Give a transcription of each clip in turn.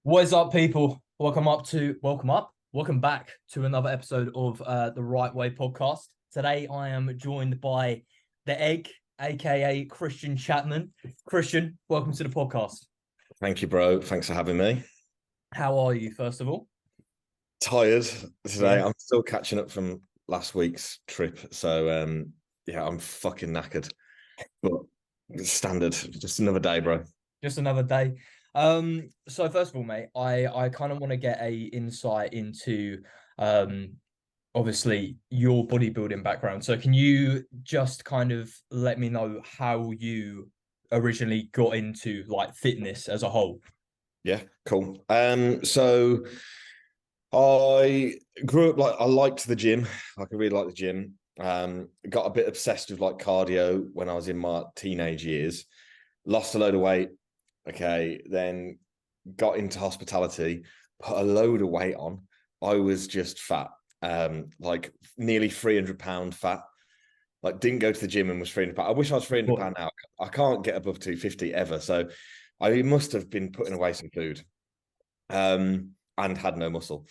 What is up, people? Welcome back to another episode of the Right Way podcast. Today, I am joined by the Egg, aka Christian Chapman. Christian, welcome to the podcast. Thank you, bro. Thanks for having me. How are you, first of all? Tired today. Yeah. I'm still catching up from last week's trip. So yeah, I'm fucking knackered. But it's standard. Just another day, bro. Just another day. So first of all, mate, I kind of want to get a insight into obviously your bodybuilding background. So can you just kind of let me know how you originally got into like fitness as a whole? Yeah, cool. So I grew up I liked the gym. Like I really liked the gym. Got a bit obsessed with like cardio when I was in my teenage years. Lost a load of weight. Okay, then got into hospitality, put a load of weight on. I was just fat, like nearly 300 pound fat. Like didn't go to the gym and was 300 pound. I wish I was 300 pound now. I can't get above 250 ever. So I must have been putting away some food, and had no muscle.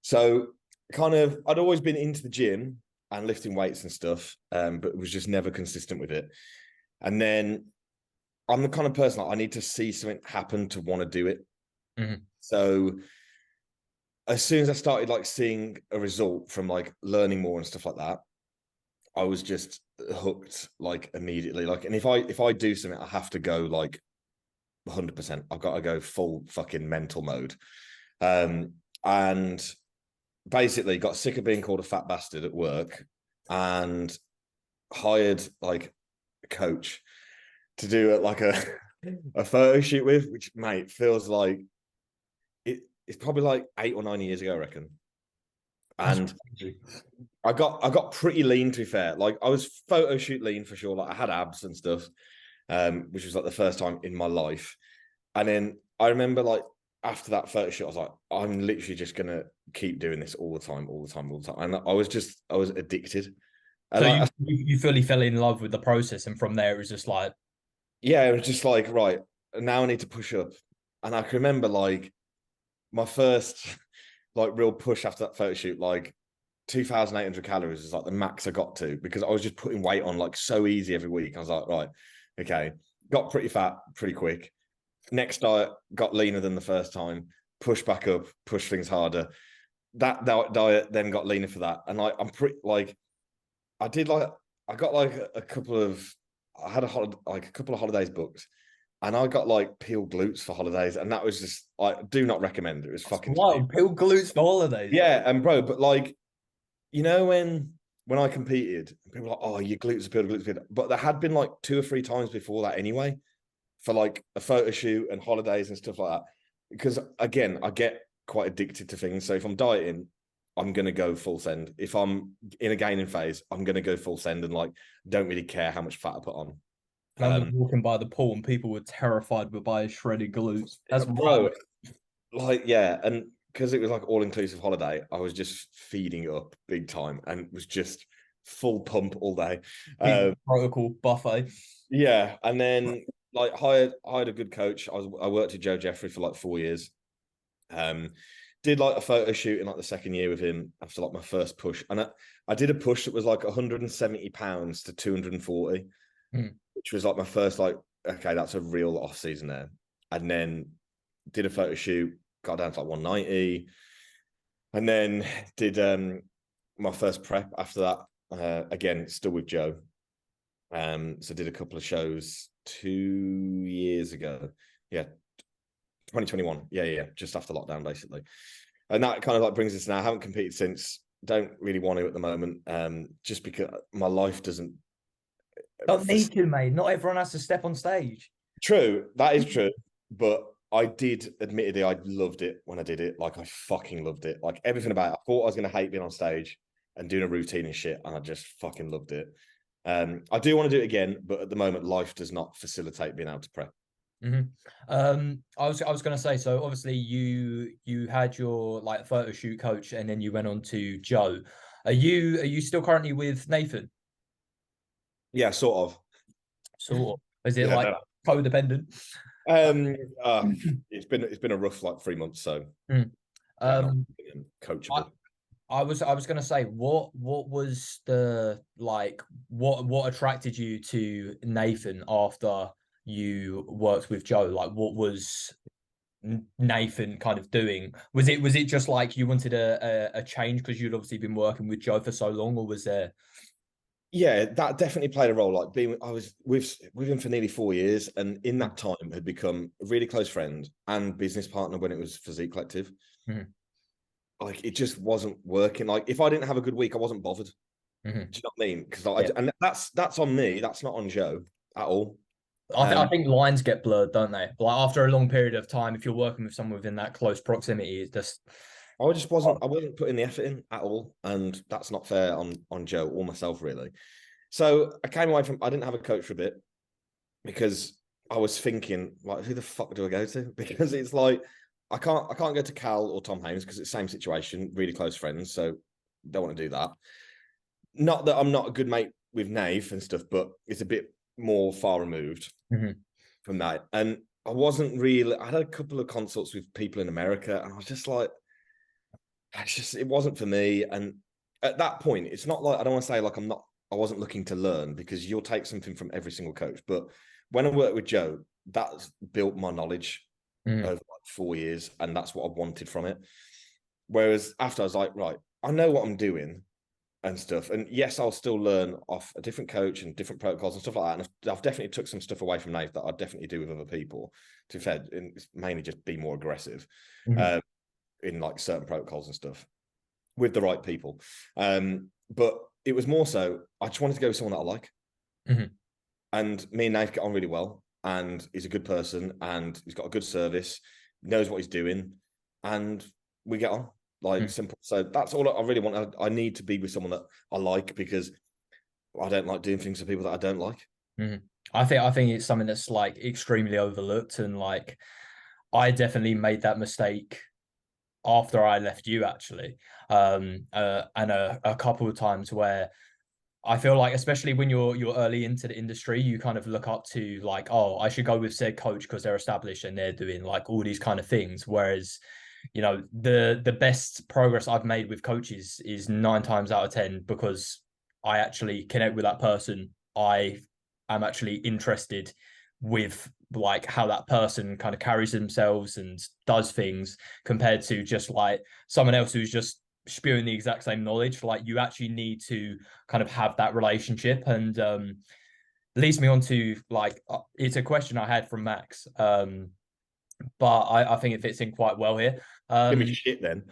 So kind of, I'd always been into the gym and lifting weights and stuff, but was just never consistent with it. And then I'm the kind of person I need to see something happen to want to do it. Mm-hmm. So as soon as I started like seeing a result from like learning more and stuff like that, I was just hooked like immediately. Like, and if I do something, I have to go like 100%. I've got to go full fucking mental mode. And basically got sick of being called a fat bastard at work and hired like a coach to do it like a photo shoot with, which mate feels like it's probably like 8 or 9 years ago, I reckon. And I got pretty lean, to be fair. Like I was photo shoot lean for sure. Like I had abs and stuff, which was like the first time in my life. And then I remember like after that photo shoot, I was like, I'm literally just gonna keep doing this all the time. And I was addicted. And So like, you fully fell in love with the process, and from there it was just like, yeah, it was just like, right, now I need to push up. And I can remember like my first like real push after that photo shoot, like 2,800 calories is like the max I got to, because I was just putting weight on like so easy every week. I was like, right, okay, got pretty fat pretty quick. Next diet, got leaner than the first time, push back up, push things harder. That diet then got leaner for that. And like, I'm pretty like, I did like, I got like a couple of, I had a couple of holidays booked, and I got like peeled glutes for holidays, and that was just, I do not recommend it. It was fucking wow, stupid. pill glutes for holidays. Yeah, and bro, but like, you know, when I competed, people were like, oh, your glutes are peeled, glutes are peeled. But there had been like 2 or 3 times before that anyway, for like a photo shoot and holidays and stuff like that. Because again, I get quite addicted to things. So if I'm dieting, I'm gonna go full send. If I'm in a gaining phase, I'm gonna go full send, and like don't really care how much fat I put on. I was walking by the pool and people were terrified by his shredded glutes. That's Bro, wild. like yeah, and because it was like all inclusive holiday, I was just feeding up big time and was just full pump all day. Protocol buffet. Yeah, and then like hired a good coach. I worked with Joe Jeffrey for like 4 years. Did like a photo shoot in like the second year with him after like my first push, and I did a push that was like 170 pounds to 240, which was like my first like, okay, that's a real off season there. And then did a photo shoot, got down to like 190, and then did my first prep after that. Again, still with Joe. So did a couple of shows 2 years ago. Yeah, 2021. Yeah, just after lockdown, basically. And that kind of like brings us now. I haven't competed since. Don't really want to at the moment. Just because my life doesn't. Don't need to, mate. Not everyone has to step on stage. True, that is true. But I did, admittedly, I loved it when I did it. Like I fucking loved it. Like everything about it. I thought I was gonna hate being on stage and doing a routine and shit, and I just fucking loved it. I do want to do it again, but at the moment, life does not facilitate being able to prep. I was gonna say, so obviously you had your like photo shoot coach, and then you went on to Joe. Are you still currently with Nathan? Yeah, sort of. Sort of. Is it Yeah, like no. codependent? Um, it's been a rough like 3 months, so Mm. yeah, not Um, coachable. I was gonna say, what was the like what attracted you to Nathan after you worked with Joe? Like, what was Nathan kind of doing? Was it just like you wanted a change because you'd obviously been working with Joe for so long, or was there? Yeah, that definitely played a role. Like I was with him for nearly 4 years, and in that time had become a really close friend and business partner when it was Physique Collective. Mhm. Like it just wasn't working. Like if I didn't have a good week, I wasn't bothered. Mhm. Do you know what I mean? Because Yeah. and that's on me. That's not on Joe at all. I think lines get blurred, don't they? Like after a long period of time, if you're working with someone within that close proximity, it's just I just wasn't. I wasn't putting the effort in at all, and that's not fair on Joe or myself really. So I came away from. I didn't have a coach for a bit because I was thinking, like, who the fuck do I go to? Because it's like I can't go to Cal or Tom Haynes because it's the same situation, really close friends. So don't want to do that. Not that I'm not a good mate with Nave and stuff, but it's a bit more far removed from that. And I wasn't really. I had a couple of consults with people in America, and I was just like, it wasn't for me. And at that point, it's not like I don't want to say like I wasn't looking to learn because you'll take something from every single coach. But when I worked with Joe, that's built my knowledge over like 4 years, and that's what I wanted from it. Whereas after I was like, right, I know what I'm doing and stuff. And yes, I'll still learn off a different coach and different protocols and stuff like that. And I've definitely took some stuff away from Nate that I definitely do with other people. To be fair, and it's mainly just be more aggressive in like certain protocols and stuff with the right people. But it was more so I just wanted to go with someone that I like. And me and Nate get on really well. And he's a good person and he's got a good service, knows what he's doing, and we get on. Like simple. So that's all I really want. I need to be with someone that I like because I don't like doing things for people that I don't like. I think it's something that's like extremely overlooked, and like I definitely made that mistake after I left you actually, and a couple of times where I feel like, especially when you're early into the industry, you kind of look up to like, oh, I should go with said coach because they're established and they're doing like all these kind of things. Whereas, you know, the best progress I've made with coaches is 9 times out of 10 because I actually connect with that person. I am actually interested with like how that person kind of carries themselves and does things compared to just like someone else who's just spewing the exact same knowledge. Like you actually need to kind of have that relationship, and leads me on to like it's a question I had from Max, but I think it fits in quite well here. Give me shit then.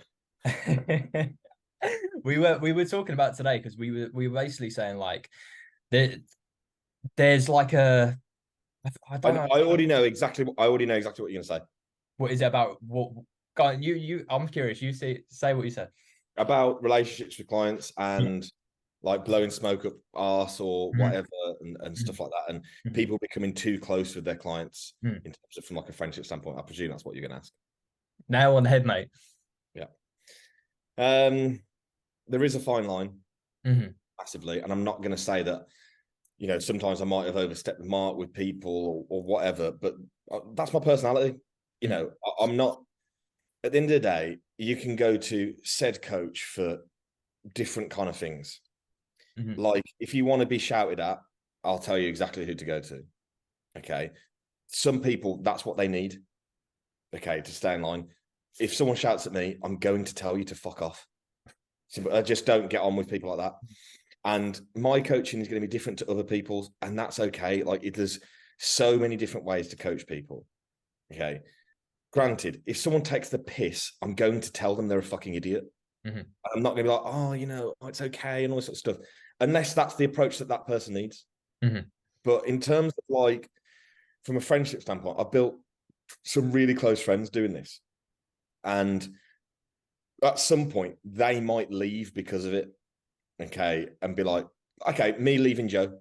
we were talking about today because we were basically saying like there's like a I don't know. I already know exactly what you're gonna say. What is it about? What? Go on, you. I'm curious. You say what you said About relationships with clients and like blowing smoke up arse or whatever and stuff like that, and people becoming too close with their clients in terms of from like a friendship standpoint. I presume that's what you're gonna ask. Nail on the head, mate. Yeah. There is a fine line massively, and I'm not gonna say that, you know, sometimes I might have overstepped the mark with people or whatever, but that's my personality. You know, I'm not, at the end of the day, you can go to said coach for different kind of things. Like if you want to be shouted at, I'll tell you exactly who to go to. Okay. Some people, that's what they need. Okay. To stay in line. If someone shouts at me, I'm going to tell you to fuck off. I just don't get on with people like that. And my coaching is going to be different to other people's, and that's okay. Like there's so many different ways to coach people. Okay. Granted, if someone takes the piss, I'm going to tell them they're a fucking idiot. I'm not going to be like, oh, you know, it's okay and all this sort of stuff, unless that's the approach that that person needs. But in terms of like, from a friendship standpoint, I've built some really close friends doing this. And at some point, they might leave because of it. Okay. And be like, okay, me leaving Joe,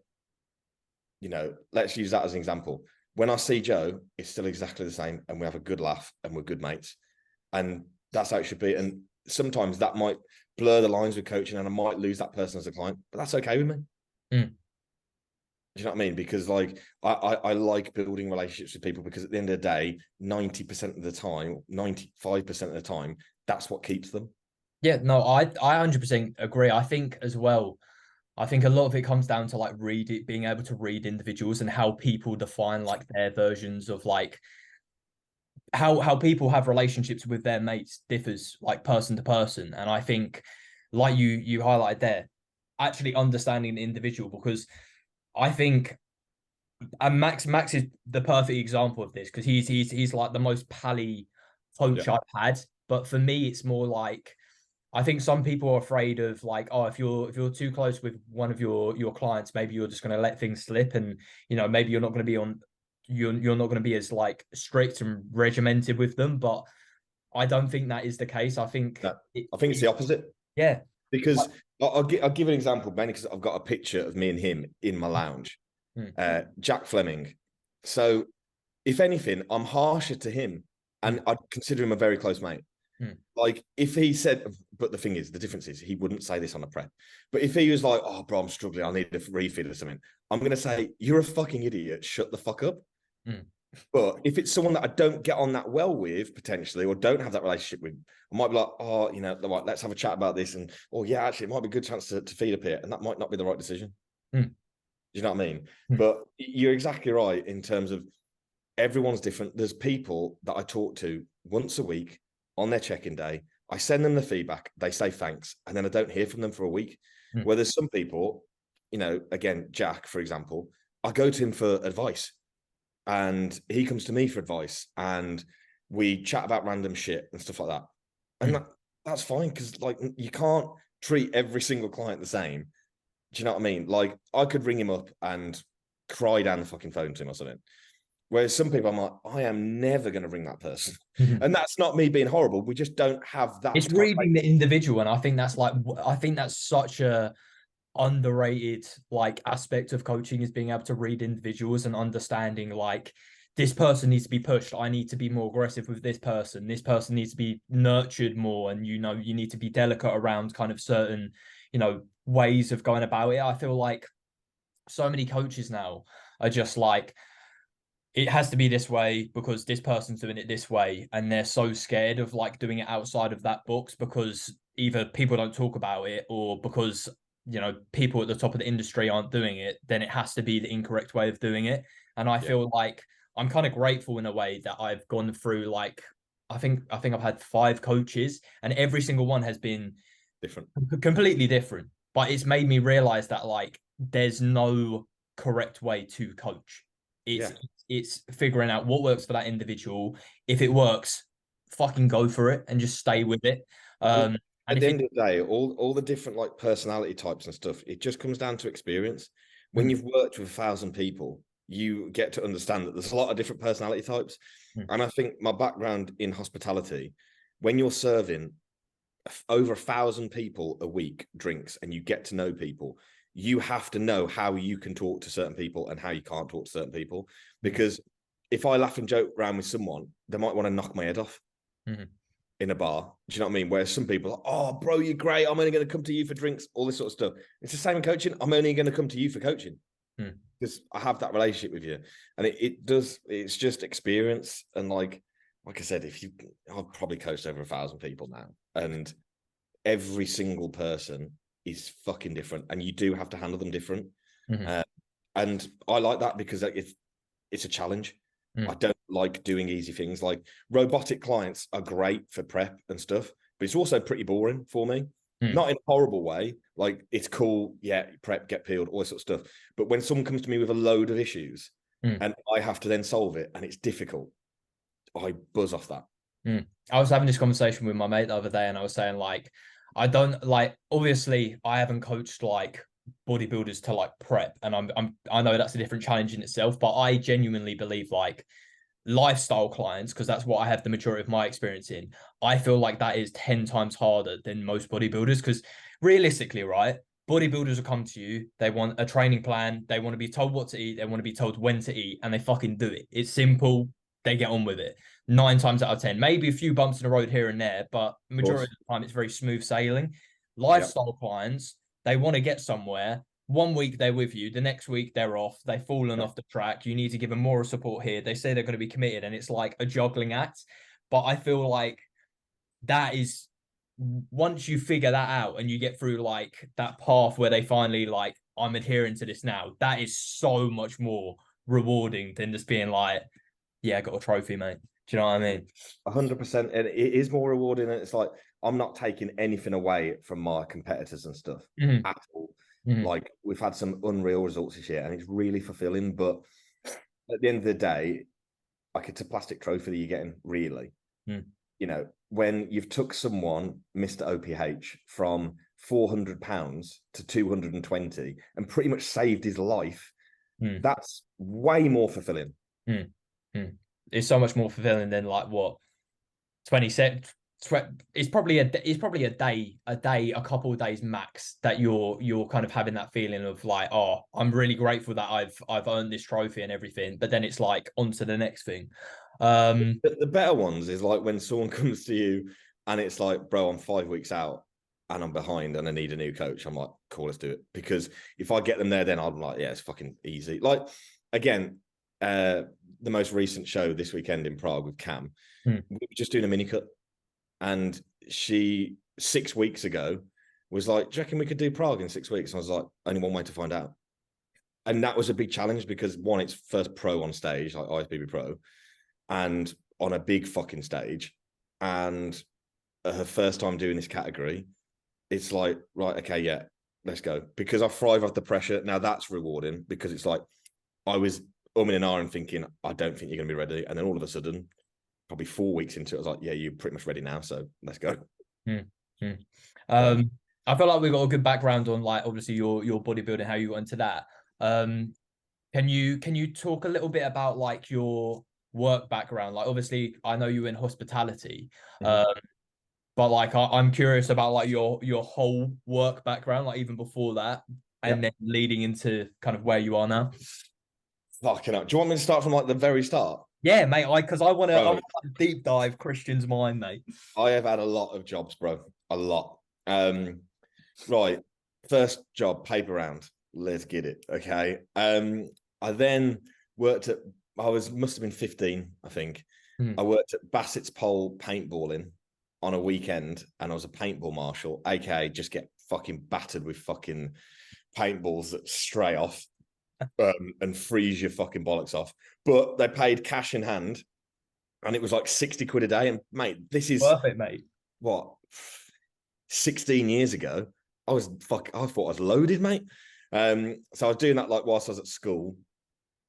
you know, let's use that as an example. When I see Joe, it's still exactly the same, and we have a good laugh and we're good mates. And that's how it should be. And sometimes that might blur the lines with coaching and I might lose that person as a client, but that's okay with me. Do you know what I mean? Because like I like building relationships with people, because at the end of the day, 90% of the time, 95% of the time, that's what keeps them. Yeah, no, I 100% agree. I think as well, I think a lot of it comes down to like being able to read individuals and how people define like their versions of like how people have relationships with their mates differs like person to person. And I think like you highlighted there, actually understanding the individual, because I think and Max is the perfect example of this, because he's like the most pally Yeah. coach I've had. But for me, it's more like I think some people are afraid of like, oh, if you're too close with one of your clients, maybe you're just going to let things slip, and maybe you're not going to be on, you're not going to be as like strict and regimented with them. But I don't think that is the case. I think No, I think it's the opposite. yeah, Because I'll give an example, mainly because I've got a picture of me and him in my lounge. Jack Fleming. So if anything, I'm harsher to him, and I'd consider him a very close mate. Like if he said, but the thing is, the difference is he wouldn't say this on a prep. But if he was like, "Oh, bro, I'm struggling. I need a refill or something," I'm going to say, "You're a fucking idiot. Shut the fuck up." But if it's someone that I don't get on that well with, potentially, or don't have that relationship with, I might be like, "Oh, let's have a chat about this." And, "Oh, yeah, actually, it might be a good chance to feed up here." And that might not be the right decision. Do you know what I mean? But you're exactly right in terms of everyone's different. There's people that I talk to once a week on their check-in day. I send them the feedback. They say thanks. And then I don't hear from them for a week. Where there's some people, again, Jack, for example, I go to him for advice and he comes to me for advice and we chat about random shit and stuff like that. And that's fine, because like you can't treat every single client the same. Do you know what I mean? Like I could ring him up and cry down the fucking phone to him or something. Whereas some people, I'm like, I am never going to ring that person. And that's not me being horrible. We just don't have that. It's reading the individual, and I think that's such a underrated like aspect of coaching, is being able to read individuals and understanding like this person needs to be pushed. I need to be more aggressive with this person. This person needs to be nurtured more, and you need to be delicate around kind of certain ways of going about it. I feel like so many coaches now are just like, it has to be this way because this person's doing it this way, and they're so scared of like doing it outside of that box, because either people don't talk about it, or because people at the top of the industry aren't doing it, then it has to be the incorrect way of doing it. And I feel like I'm kind of grateful in a way that I've gone through like I think I've had 5 coaches, and every single one has been different, completely different. But it's made me realize that like there's no correct way to coach. It's figuring out what works for that individual. If it works, fucking go for it and just stay with it. At And the end of the day, all the different like personality types and stuff, it just comes down to experience. When you've worked with 1,000 people, you get to understand that there's a lot of different personality types. And I think my background in hospitality, when you're serving over 1,000 people a week drinks and you get to know people, you have to know how you can talk to certain people and how you can't talk to certain people. Because if I laugh and joke around with someone, they might want to knock my head off in a bar. Do you know what I mean? Whereas some people are, "Oh, bro, you're great. I'm only going to come to you for drinks," all this sort of stuff. It's the same in coaching. I'm only going to come to you for coaching because I have that relationship with you. And it's just experience. And like I said, I've probably coached over 1,000 people now, and every single person is fucking different, and you do have to handle them different. And I like that because it's a challenge. I don't like doing easy things. Like robotic clients are great for prep and stuff, but it's also pretty boring for me. Not in a horrible way. Like it's cool, yeah, prep, get peeled, all this sort of stuff. But when someone comes to me with a load of issues and I have to then solve it and it's difficult, I buzz off that. I was having this conversation with my mate the other day, and I was saying like, I don't like, obviously I haven't coached like bodybuilders to like prep, and I know that's a different challenge in itself, but I genuinely believe like lifestyle clients, because that's what I have the majority of my experience in, I feel like that is 10 times harder than most bodybuilders, because realistically, right, bodybuilders will come to you, they want a training plan, they want to be told what to eat, they want to be told when to eat, and they fucking do it. It's simple, they get on with it 9 times out of 10, maybe a few bumps in the road here and there, but majority of the time it's very smooth sailing. Lifestyle clients, they want to get somewhere, one week they're with you, the next week they're off, they've fallen Yeah. off the track. You need to give them more support here. They say they're going to be committed, and it's like a juggling act. But I feel like that is once you figure that out and you get through like that path where they finally like, I'm adhering to this now, that is so much more rewarding than just being like, yeah, I got a trophy, mate. Do you know what I mean? 100%. And it is more rewarding. And it's like, I'm not taking anything away from my competitors and stuff Mhm. at all. Mhm. Like, we've had some unreal results this year and it's really fulfilling. But at the end of the day, like, it's a plastic trophy that you're getting, really. Mm. You know, when you've took someone, Mr. OPH, from £400 to 220 and pretty much saved his life, Mm. that's way more fulfilling. Mm. Mm. It's so much more fulfilling than like what 27. It's probably a couple of days max that you're kind of having that feeling of like, oh, I'm really grateful that I've earned this trophy and everything. But then it's like on to the next thing. The better ones is like when someone comes to you and it's like, bro, I'm 5 weeks out and I'm behind and I need a new coach. I'm like, cool, let's do it. Because if I get them there, then I'm like, yeah, it's fucking easy. Like, again, the most recent show this weekend in Prague with Cam, we were just doing a mini cut. And she 6 weeks ago was like, do you reckon we could do Prague in 6 weeks? And I was like, only one way to find out. And that was a big challenge because one, it's first pro on stage, like IFBB Pro, and on a big fucking stage. And her first time doing this category, it's like, right, okay, yeah, let's go. Because I thrive off the pressure. Now that's rewarding because it's like, I was umming and ahhing thinking, I don't think you're going to be ready. And then all of a sudden, probably 4 weeks into it, I was like, yeah, you're pretty much ready now. So let's go. I feel like we've got a good background on like obviously your bodybuilding, how you got into that. Can you talk a little bit about like your work background? Like obviously I know you in hospitality, but like I'm curious about like your whole work background, like even before that, and Yeah. then leading into kind of where you are now. Fucking up. Do you want me to start from like the very start? Yeah, mate. Because I want Bro, to deep dive Christian's mind, mate. I have had a lot of jobs, bro. A lot. Right. First job, paper round. Let's get it. Okay. I then worked at, must have been 15, I think. I worked at Bassett's Pole paintballing on a weekend, and I was a paintball marshal, aka just get fucking battered with fucking paintballs that stray off and freeze your fucking bollocks off. But they paid cash in hand, and it was like 60 quid a day. And mate, this is Worth it, mate. what, 16 years ago. I thought I was loaded, mate. So I was doing that like whilst I was at school.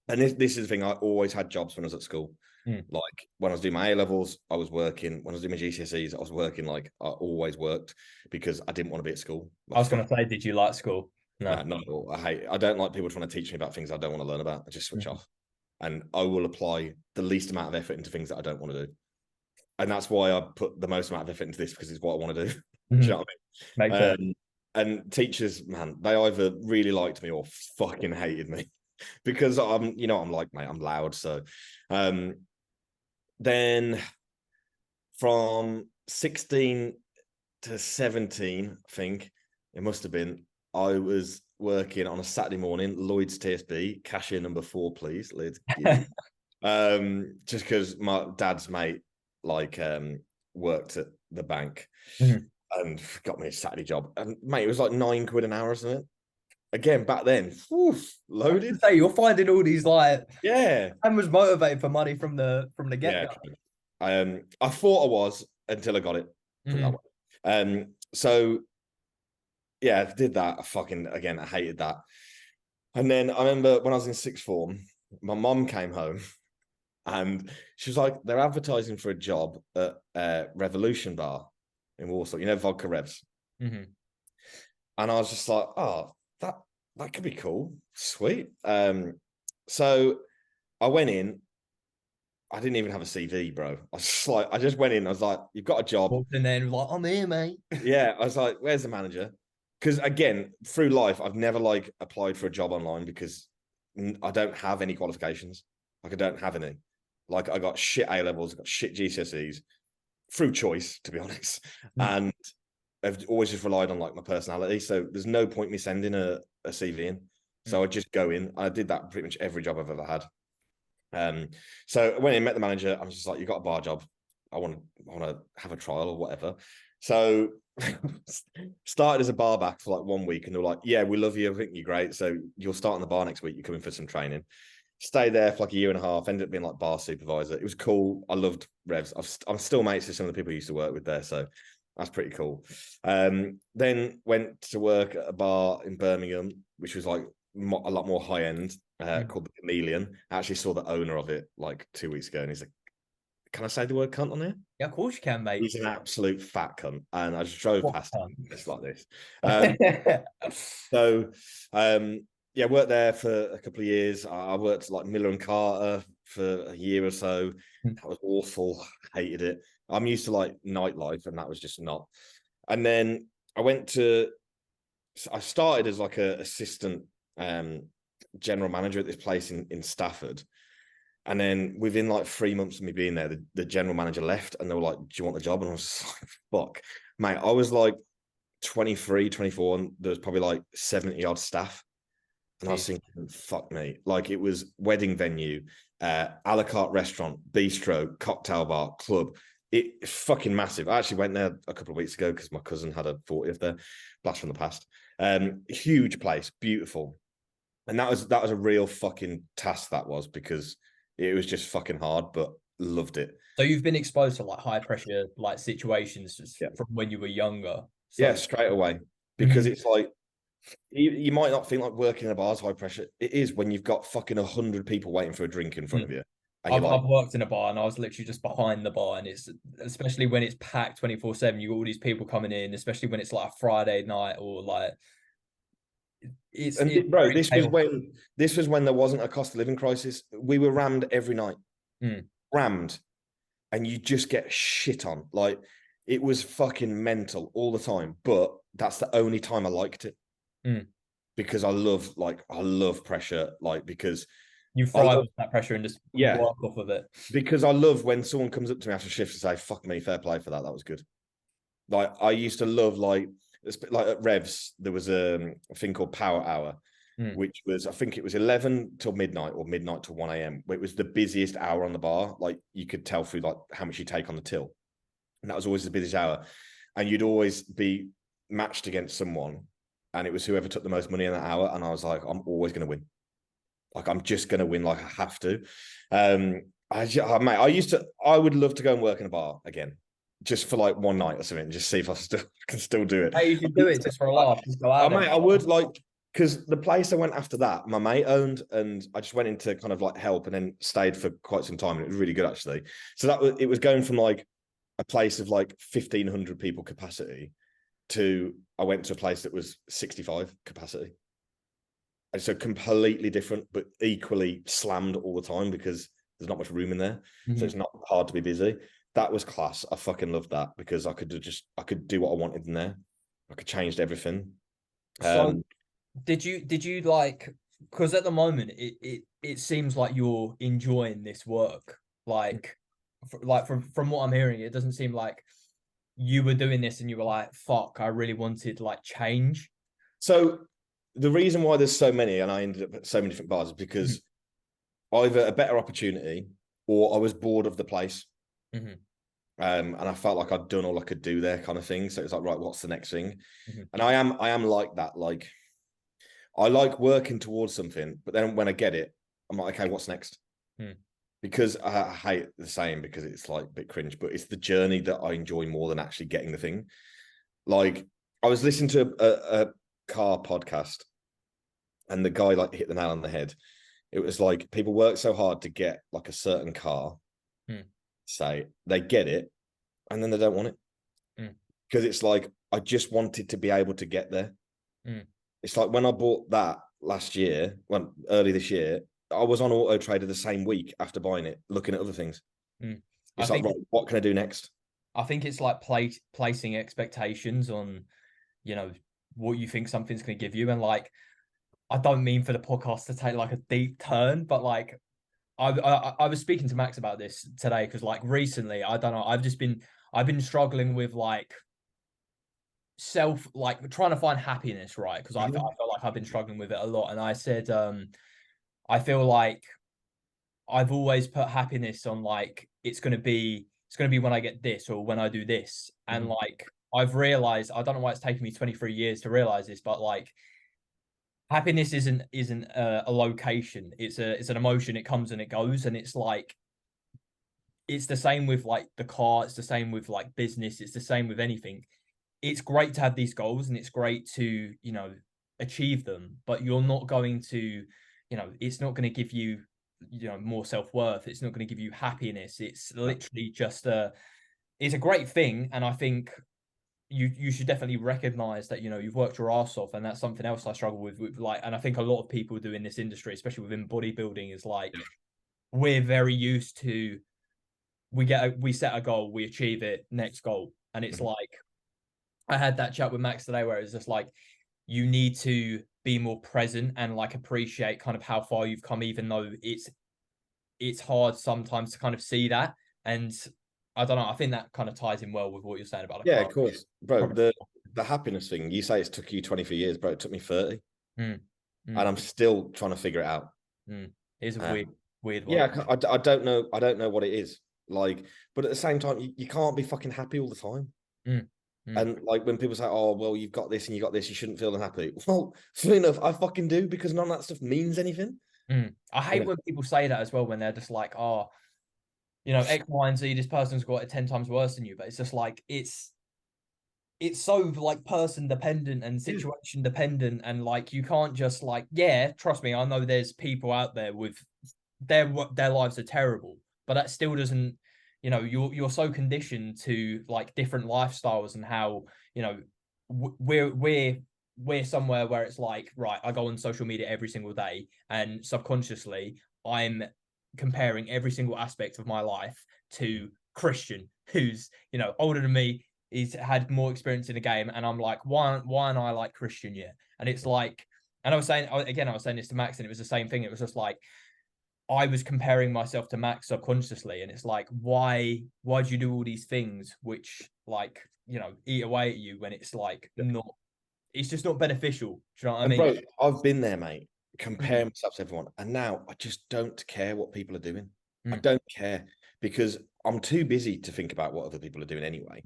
And this is the thing, I always had jobs when I was at school. Like when I was doing my A levels, I was working. When I was doing my GCSEs, I was working. Like I always worked because I didn't want to be at school. I was going to say, did you like school? No, No. not at all. I don't like people trying to teach me about things I don't want to learn about. I just switch off. And I will apply the least amount of effort into things that I don't want to do. And that's why I put the most amount of effort into this, because it's what I want to do. Do you know what I mean? Makes sense. And teachers, man, they either really liked me or fucking hated me because I'm like, mate, I'm loud. So then from 16 to 17, I think it must have been, I was working on a Saturday morning, Lloyd's TSB, cashier number 4, please. Let's get it. Just because my dad's mate worked at the bank and got me a Saturday job. And mate, it was like 9 quid an hour or something. Again, back then, loaded. Say you're finding all these like, Yeah. and was motivated for money from the get go. I thought I was until I got it. Put it that way. So yeah, I did that. I hated that. And then I remember when I was in sixth form, my mom came home and she was like, they're advertising for a job at Revolution Bar in Warsaw, Vodka Revs. And I was just like, oh, that could be cool. Sweet. So I went in. I didn't even have a CV, bro. I just went in. I was like, you've got a job. And then like, I'm here, mate. Yeah. I was like, where's the manager? Because again, through life, I've never applied for a job online because I don't have any qualifications. Like I don't have any. Like I got shit A levels, I got shit GCSEs through choice, to be honest. And I've always just relied on like my personality. So there's no point me sending a CV in. So I just go in. I did that pretty much every job I've ever had. So when I met the manager, I was just like, you got a bar job. I want to have a trial or whatever. So started as a bar back for like 1 week, and they were like, yeah, we love you. I think you're great. So you'll start in the bar next week. You're coming for some training. Stayed there for like a year and a half, ended up being like bar supervisor. It was cool. I loved Revs. I'm still mates with some of the people I used to work with there. So that's pretty cool. Then went to work at a bar in Birmingham, which was like a lot more high end, called the Chameleon. I actually saw the owner of it like 2 weeks ago, and he's like, can I say the word cunt on here? Yeah, of course you can, mate. He's an absolute fat cunt. And I just drove past him just like this. Yeah, worked there for a couple of years. I worked like Miller and Carter for a year or so. That was awful. Hated it. I'm used to like nightlife, and that was just not. And then I started as like a assistant general manager at this place in Stafford. And then within like 3 months of me being there, the general manager left, and they were like, do you want the job? And I was like, fuck, mate. I was like 23, 24, and there was probably like 70 odd staff. And I was thinking, fuck me. Like, it was wedding venue, a la carte restaurant, bistro, cocktail bar, club. It's fucking massive. I actually went there a couple of weeks ago because my cousin had a 40th there. Blast from the past. Huge place, beautiful. And that was a real fucking task, that was, because it was just fucking hard, but loved it. So you've been exposed to like high pressure like situations from when you were younger. So. Yeah, straight away. Because it's like, you might not think like working in a bar is high pressure. It is when you've got fucking 100 people waiting for a drink in front of you. I've worked in a bar, and I was literally just behind the bar, and it's especially when it's packed 24/7. You got all these people coming in, especially when it's like a Friday night or like. This was when there wasn't a cost of living crisis. We were rammed every night, rammed, and you just get shit on. Like, it was fucking mental all the time. But that's the only time I liked it, because I love pressure. Like, because you thrive with that pressure and just work off of it. Because I love when someone comes up to me after shift and say, "Fuck me, fair play for that. That was good." Like, I used to love like at Revs, there was a thing called Power Hour, which was, I think it was 11 till midnight or midnight till 1 a.m. It was the busiest hour on the bar. Like, you could tell through like how much you take on the till. And that was always the busiest hour. And you'd always be matched against someone, and it was whoever took the most money in that hour. And I was like, I'm always going to win. Like, I'm just going to win. Like, I have to. I would love to go and work in a bar again, just for like one night or something, just see if I can still do it. Hey, you should do it just for a laugh. Just go out I would, like, because the place I went after that, my mate owned, and I just went in to kind of like help, and then stayed for quite some time, and it was really good actually. So it was going from like a place of like 1,500 people capacity to, I went to a place that was 65 capacity. And so completely different, but equally slammed all the time because there's not much room in there. So it's not hard to be busy. That was class. I fucking loved that, because I could do what I wanted in there. I could change everything. So did you like, because at the moment it seems like you're enjoying this work. Like from what I'm hearing, it doesn't seem like you were doing this and you were like, fuck, I really wanted like change. So the reason why there's so many, and I ended up at so many different bars, is because either a better opportunity or I was bored of the place. And I felt like I'd done all I could do there, kind of thing. So it's like, right, what's the next thing? And I am like that. Like, I like working towards something, but then when I get it, I'm like, okay, what's next? Because I hate the saying, because it's like a bit cringe, but it's the journey that I enjoy more than actually getting the thing. Like, I was listening to a car podcast, and the guy like hit the nail on the head. It was like, people work so hard to get like a certain car, say they get it, and then they don't want it, because it's like, I just wanted to be able to get there. It's like when I bought that early this year, I was on Auto Trader the same week after buying it, looking at other things. It's like, right, what can I do next? I think it's like placing expectations on, you know, what you think something's going to give you. And like, I don't mean for the podcast to take like a deep turn, but like, I was speaking to Max about this today, because like recently, I don't know, I've been struggling with like trying to find happiness, right? Because I feel like I've been struggling with it a lot. And I said, I feel like I've always put happiness on like it's gonna be when I get this or when I do this. And like I've realized, I don't know why it's taken me 23 years to realize this, but like happiness isn't a location. It's an emotion. It comes and it goes. And it's like it's the same with like the car, it's the same with like business, it's the same with anything. It's great to have these goals and it's great to, you know, achieve them, but you're not going to, you know, it's not going to give you, you know, more self-worth. It's not going to give you happiness. It's literally just it's a great thing. And I think you should definitely recognize that, you know, you've worked your ass off, and that's something else I struggle with like, and I think a lot of people do in this industry, especially within bodybuilding, is like we're very used to we set a goal, we achieve it, next goal. And it's like I had that chat with Max today where it's just like you need to be more present and like appreciate kind of how far you've come, even though it's hard sometimes to kind of see that. And I don't know, I think that kind of ties in well with what you're saying about of course, bro. The happiness thing, you say it's took you 24 years, bro. It took me 30. And I'm still trying to figure it out. It's a weird one. Yeah, I don't know what it is. Like, but at the same time, you can't be fucking happy all the time. And like when people say, "Oh, well, you've got this and you got this, you shouldn't feel unhappy." Well, funny enough, I fucking do, because none of that stuff means anything. I hate when people say that as well, when they're just like, "Oh, you know, X, Y, and Z, this person's got it 10 times worse than you." But it's just like it's so like person dependent and situation dependent, and like you can't just like, yeah, trust me, I know there's people out there with their lives are terrible, but that still doesn't, you know, you're so conditioned to like different lifestyles and how, you know, we're somewhere where it's like, right, I go on social media every single day and subconsciously I'm comparing every single aspect of my life to Christian, who's, you know, older than me. He's had more experience in the game, and I'm like, why aren't I like Christian yet? And it's like, and I was saying this to Max, and it was the same thing. It was just like I was comparing myself to Max subconsciously, and it's like, why do you do all these things which, like, you know, eat away at you when it's like not, it's just not beneficial. Do you know what I mean? Bro, I've been there, mate, comparing myself to everyone, and now I just don't care what people are doing. I don't care, because I'm too busy to think about what other people are doing anyway.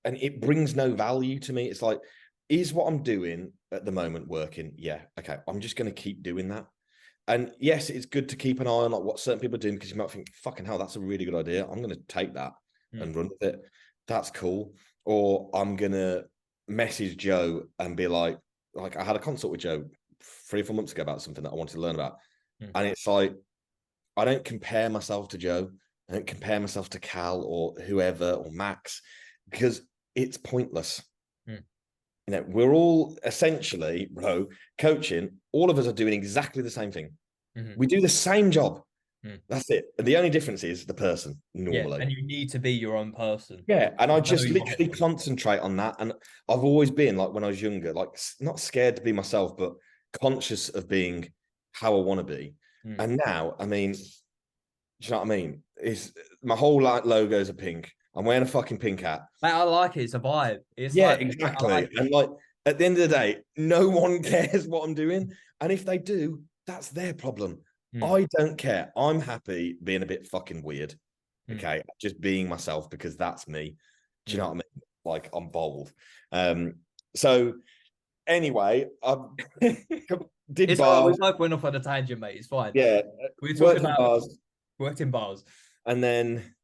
And it brings no value to me. It's like, is what I'm doing at the moment working? Yeah, okay, I'm just going to keep doing that. And yes, it's good to keep an eye on like what certain people are doing, because you might think, fucking hell, that's a really good idea. I'm going to take that and run with it. That's cool. Or I'm going to message Joe and be like I had a consult with Joe 3 or 4 months ago about something that I wanted to learn about. And it's like, I don't compare myself to Joe. I don't compare myself to Cal or whoever or Max, because it's pointless. You know, we're all essentially, bro, coaching. All of us are doing exactly the same thing. We do the same job. That's it. And the only difference is the person normally. Yeah, and you need to be your own person. Yeah, and I just literally concentrate on that. And I've always been, like, when I was younger, like, not scared to be myself, but conscious of being how I want to be. And now, I mean, do you know what I mean? It's my whole like logos are pink. I'm wearing a fucking pink hat. Mate, I like it. It's a vibe. It's yeah, like, exactly. like and like at the end of the day, no one cares what I'm doing. And if they do, that's their problem. I don't care. I'm happy being a bit fucking weird. Okay. Just being myself, because that's me. Do you know what I mean? Like, I'm bold. So anyway, I did it's bars. We both went off on a tangent, mate. It's fine. Yeah. We were talking about bars. Worked in bars. And then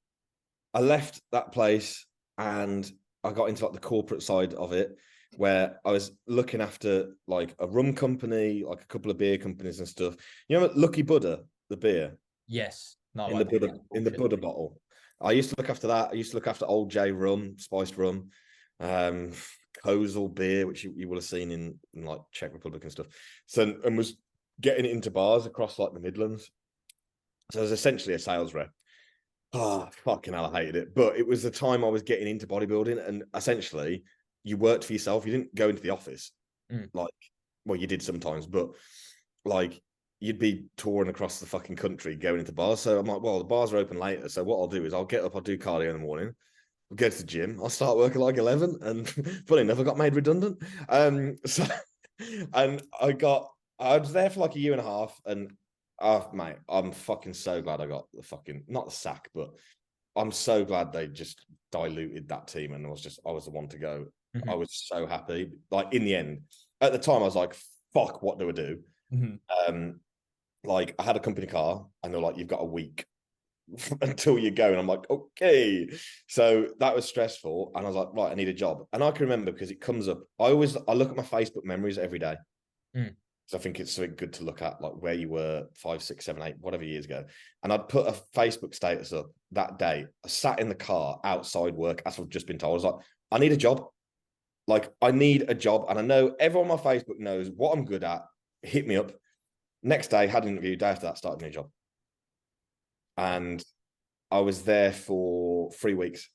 I left that place and I got into like the corporate side of it, where I was looking after like a rum company, like a couple of beer companies and stuff. You know, Lucky Buddha, the beer? Yes. No, in the Buddha bottle. I used to look after that. I used to look after Old J rum, spiced rum, Kozel beer, which you will have seen in like Czech Republic and stuff. So, and was getting it into bars across like the Midlands. So I was essentially a sales rep. Oh, fucking hell, I hated it. But it was the time I was getting into bodybuilding, and essentially you worked for yourself. You didn't go into the office. Like, well, you did sometimes, but like you'd be touring across the fucking country going into bars. So I'm like, well, the bars are open later. So what I'll do is I'll get up, I'll do cardio in the morning, I'll go to the gym. I'll start work at like 11, and funny enough, I got made redundant. So, and I was there for like a year and a half, and mate, I'm fucking so glad I got the fucking, not the sack, but I'm so glad they just diluted that team, and I was the one to go. Mm-hmm. I was so happy. Like in the end, at the time, I was like, "Fuck, what do I do?" Mm-hmm. Like I had a company car, and they're like, "You've got a week until you go," and I'm like, "Okay." So that was stressful, and I was like, "Right, I need a job." And I can remember because it comes up. I look at my Facebook memories every day. Mm. So I think it's something good to look at, like where you were 5, 6, 7, 8, whatever years ago. And I'd put a Facebook status up that day. I sat in the car outside work, as I've just been told. I was like, I need a job. Like, I need a job. And I know everyone on my Facebook knows what I'm good at. Hit me up. Next day, had an interview. Day after that, started a new job. And I was there for 3 weeks.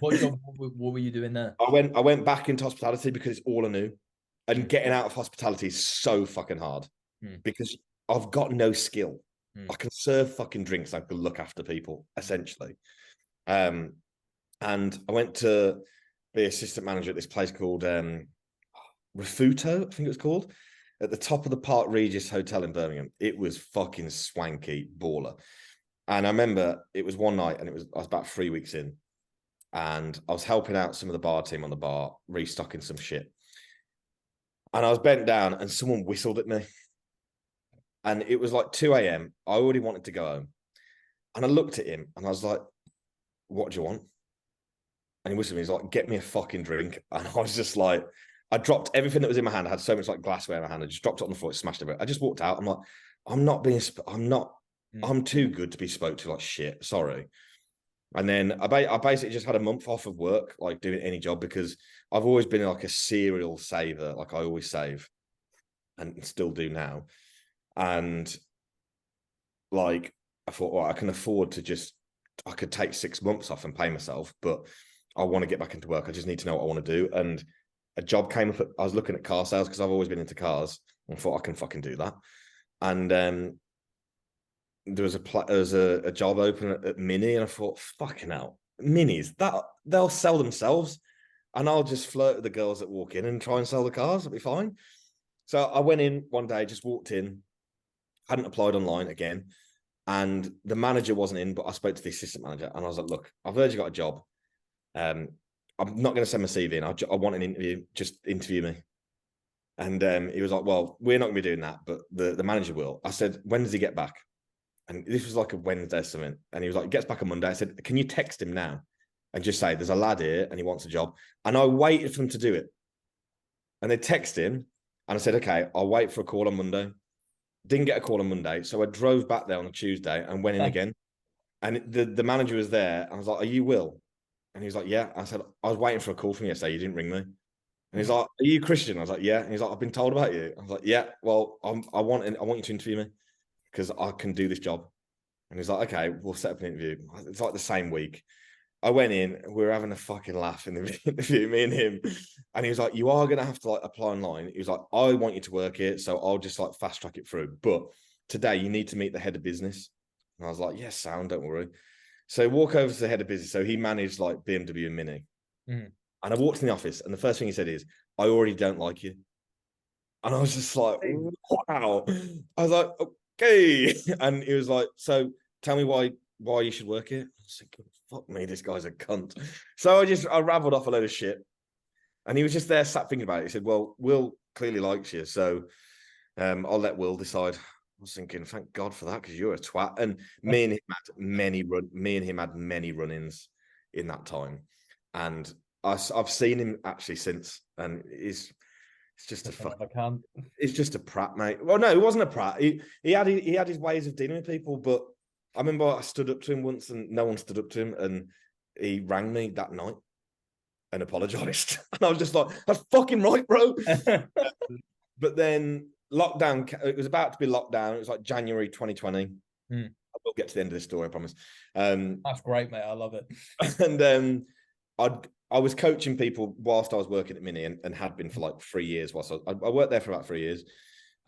What job? What were you doing there? I went back into hospitality because it's all I knew. And Mm. getting out of hospitality is so fucking hard because I've got no skill. I can serve fucking drinks. I can look after people, essentially. And I went to be assistant manager at this place called Refuto, I think it was called, at the top of the Park Regis Hotel in Birmingham. It was fucking swanky baller. And I remember it was one night, and I was about 3 weeks in, and I was helping out some of the bar team on the bar, restocking some shit. And I was bent down, and someone whistled at me. And it was like 2 a.m. I already wanted to go home. And I looked at him, and I was like, "What do you want?" And he whistled at me. He's like, "Get me a fucking drink." And I was just like, I dropped everything that was in my hand. I had so much like glassware in my hand. I just dropped it on the floor, smashed it. I just walked out. I'm like, I'm too good to be spoke to like shit. Sorry. And then I basically just had a month off of work, like doing any job, because I've always been like a serial saver. Like I always save and still do now. And like, I thought, well, I can afford to I could take 6 months off and pay myself, but I want to get back into work. I just need to know what I want to do. And a job came up. I was looking at car sales because I've always been into cars, and I thought I can fucking do that. And there was a job open at Mini, and I thought, fucking hell, Minis, that they'll sell themselves, and I'll just flirt with the girls that walk in and try and sell the cars. It'll be fine. So I went in one day, just walked in, hadn't applied online again, and the manager wasn't in, but I spoke to the assistant manager, and I was like, "Look, I've heard you got a job. I'm not going to send my CV in. I want an interview. Just interview me." And he was like, "Well, we're not going to be doing that, but the manager will." I said, "When does he get back?" And this was like a Wednesday or something. And he was like, "He gets back on Monday." I said, "Can you text him now and just say, there's a lad here and he wants a job?" And I waited for them to do it. And they texted him. And I said, "Okay, I'll wait for a call on Monday." Didn't get a call on Monday. So I drove back there on a Tuesday and went in again. And the manager was there. I was like, "Are you Will?" And he was like, "Yeah." I said, "I was waiting for a call from you yesterday. You didn't ring me." And he's like, "Are you Christian?" I was like, "Yeah." And he's like, "I've been told about you." I was like, "Yeah, well, I want you to interview me because I can do this job." And he's like, "Okay, we'll set up an interview." It's like the same week. I went in, we were having a fucking laugh in the interview, me and him. And he was like, "You are going to have to like apply online." He was like, "I want you to work here, so I'll just like fast track it through. But today you need to meet the head of business." And I was like, "Yes, sound, don't worry." So walk over to the head of business. So he managed like BMW and Mini. And I walked in the office, and the first thing he said is, "I already don't like you." And I was just like, wow. I was like, "Okay." And he was like, "So tell me why you should work here." I was thinking, fuck me, this guy's a cunt. So I raveled off a load of shit. And he was just there sat thinking about it. He said, "Well, Will clearly likes you, so I'll let Will decide." I was thinking, thank God for that, because you're a twat. And me and him had many run-ins in that time. And I've seen him actually since, and it's just it's just a prat, mate. Well, no, he wasn't a prat. He had his ways of dealing with people, but I remember I stood up to him once and no one stood up to him, and he rang me that night and apologized. And I was just like, "That's fucking right, bro." But then lockdown, it was about to be lockdown. It was like January 2020. I will get to the end of this story, I promise. That's great, mate. I love it. And I was coaching people whilst I was working at Mini, and had been for like 3 years. I worked there for about 3 years,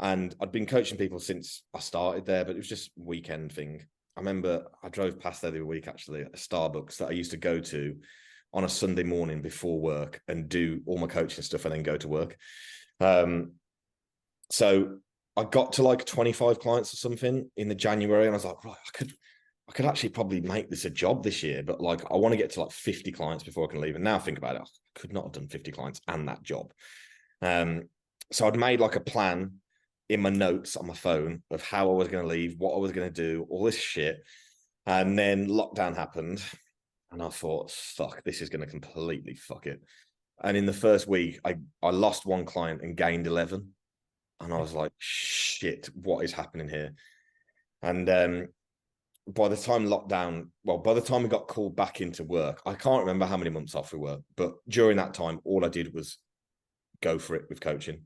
and I'd been coaching people since I started there, but it was just a weekend thing. I remember I drove past there the other week, actually, a Starbucks that I used to go to on a Sunday morning before work and do all my coaching stuff and then go to work. So I got to like 25 clients or something in the January, and I was like, right, I could actually probably make this a job this year, but like I want to get to like 50 clients before I can leave. And now I think about it, I could not have done 50 clients and that job. So I'd made like a plan in my notes on my phone of how I was going to leave, what I was going to do, all this shit. And then lockdown happened, and I thought, fuck, this is going to completely fuck it. And in the first week, I lost one client and gained 11. And I was like, shit, what is happening here? And by the time we got called back into work, I can't remember how many months off we were, but during that time, all I did was go for it with coaching.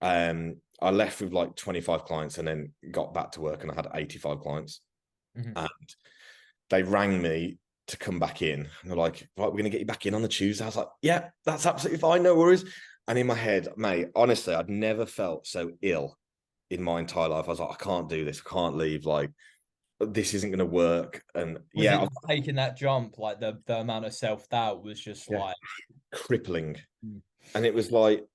I left with like 25 clients and then got back to work, and I had 85 clients. And they rang me to come back in, and they're like, right, we're going to get you back in on the Tuesday. I was like, yeah, that's absolutely fine, no worries. And in my head, mate, honestly, I'd never felt so ill in my entire life. I was like, I can't do this. I can't leave. Like, this isn't going to work. And was it taking that jump, like the amount of self-doubt was just like crippling. And it was like,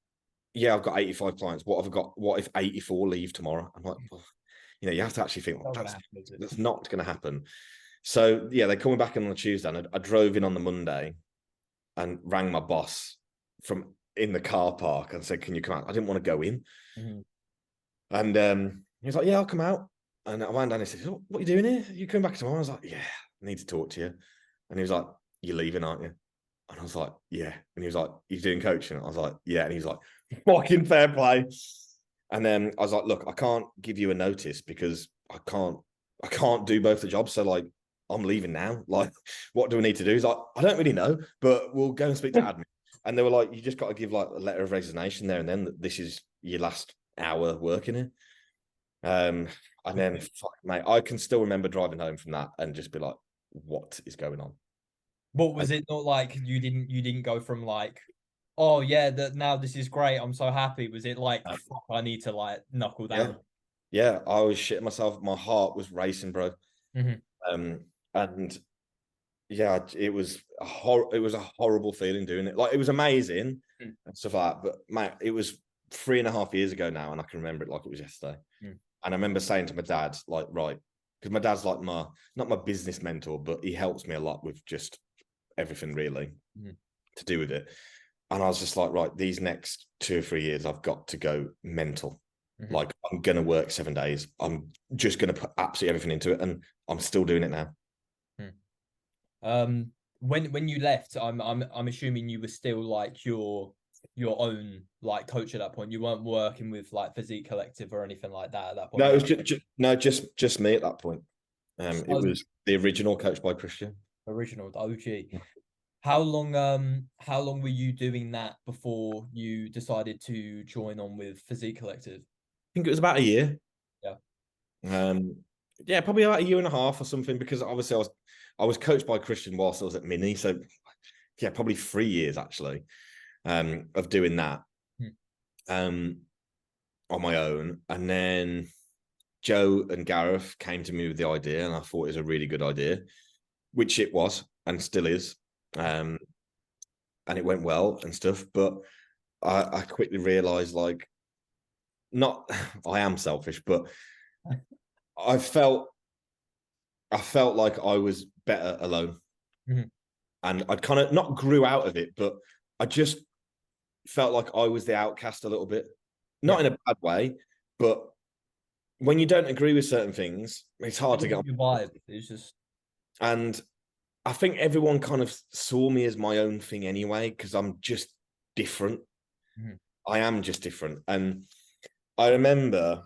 yeah, I've got 85 clients. What have I got? What if 84 leave tomorrow? I'm like, well, you have to actually think, well, that's not going to happen. So yeah, they called me back in on the Tuesday, and I drove in on the Monday and rang my boss from in the car park and said, can you come out? I didn't want to go in. And he was like, yeah, I'll come out. And I went down and he said, oh, what are you doing here? You coming back tomorrow? I was like, yeah, I need to talk to you. And he was like, you're leaving, aren't you? And I was like, yeah. And he was like, you're doing coaching? I was like, yeah. And he was like, fucking fair play. And then I was like, look, I can't give you a notice because I can't do both the jobs. So like, I'm leaving now. Like, what do we need to do? He's like, I don't really know, but we'll go and speak to admin. And they were like, you just got to give like a letter of resignation there and then that this is your last hour working here. And then, fuck, mate, I can still remember driving home from that and just be like, what is going on? What was it not like? You didn't go from like, oh yeah, that now this is great, I'm so happy. Was it like, fuck, I need to like knuckle down? Yeah, I was shitting myself. My heart was racing, bro. And yeah, it was a horrible feeling doing it. Like, it was amazing and stuff like that. But mate, it was 3.5 years ago now, and I can remember it like it was yesterday. And I remember saying to my dad, like, right, because my dad's like not my business mentor, but he helps me a lot with just everything really to do with it. And I was just like, right, these next 2 or 3 years, I've got to go mental. Like, I'm gonna work 7 days. I'm just gonna put absolutely everything into it, and I'm still doing it now. When you left, I'm assuming you were still like your own like coach at that point. You weren't working with like Physique Collective or anything like that at that point. No, it was just me at that point. It was the original Coached by Christian. Original OG. How long were you doing that before you decided to join on with Physique Collective? I think it was about a year. Yeah. Yeah, probably about a year and a half or something, because obviously I was coached by Christian whilst I was at Mini. So yeah, probably 3 years actually of doing that on my own. And then Joe and Gareth came to me with the idea, and I thought it was a really good idea, which it was and still is. And it went well and stuff. But I quickly realized, like, I am selfish, but I felt like I was better alone. And I'd kind of not grew out of it, but I just felt like I was the outcast a little bit, not in a bad way, but when you don't agree with certain things, it's hard to get on. Your vibe. It's just, and I think everyone kind of saw me as my own thing anyway, because I'm just different. I am just different. And I remember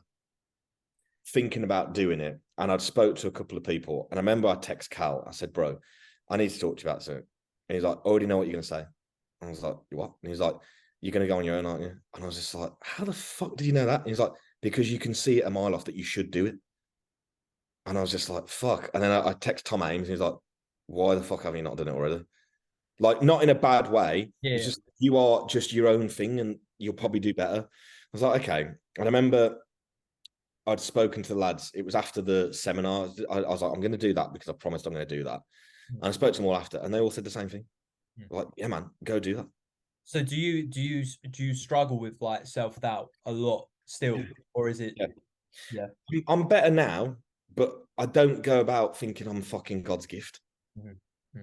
thinking about doing it, and I'd spoke to a couple of people, and I remember I text Cal. I said, bro, I need to talk to you about something. And he's like, I already know what you're going to say. And I was like, what? And he's like, you're going to go on your own, aren't you? And I was just like, how the fuck did you know that? And he's like, because you can see it a mile off that you should do it. And I was just like, fuck. And then I text Tom Ames, and he's like, why the fuck have you not done it already? Like, not in a bad way. Yeah. It's just, you are just your own thing, and you'll probably do better. I was like, okay. And I remember I'd spoken to the lads. It was after the seminar. I was like, I'm going to do that because I promised I'm going to do that. And I spoke to them all after, and they all said the same thing. Like, yeah, man, go do that. So do you struggle with like self-doubt a lot still, or is it? Yeah. Yeah. I'm better now, but I don't go about thinking I'm fucking God's gift.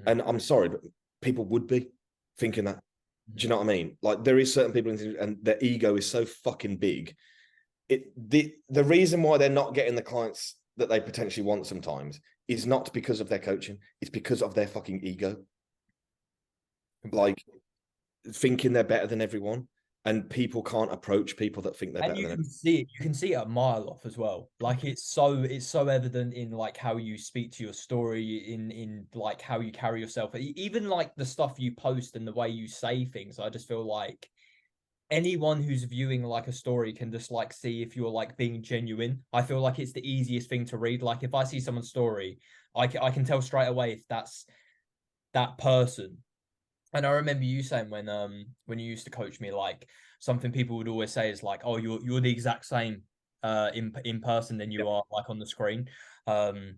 And I'm sorry, but people would be thinking that. Do you know what I mean? Like, there is certain people, and their ego is so fucking big. The reason why they're not getting the clients that they potentially want sometimes is not because of their coaching. It's because of their fucking ego. Like, thinking they're better than everyone, and people can't approach people that think they're better than everyone. You can see it a mile off as well. Like, it's so evident in like how you speak to your story, in like how you carry yourself, even like the stuff you post and the way you say things. I just feel like anyone who's viewing like a story can just like see if you're like being genuine. I feel like it's the easiest thing to read. Like, if I see someone's story, I can tell straight away if that's that person. And I remember you saying when you used to coach me, like, something people would always say is like, oh, you're the exact same in person than you are like on the screen. And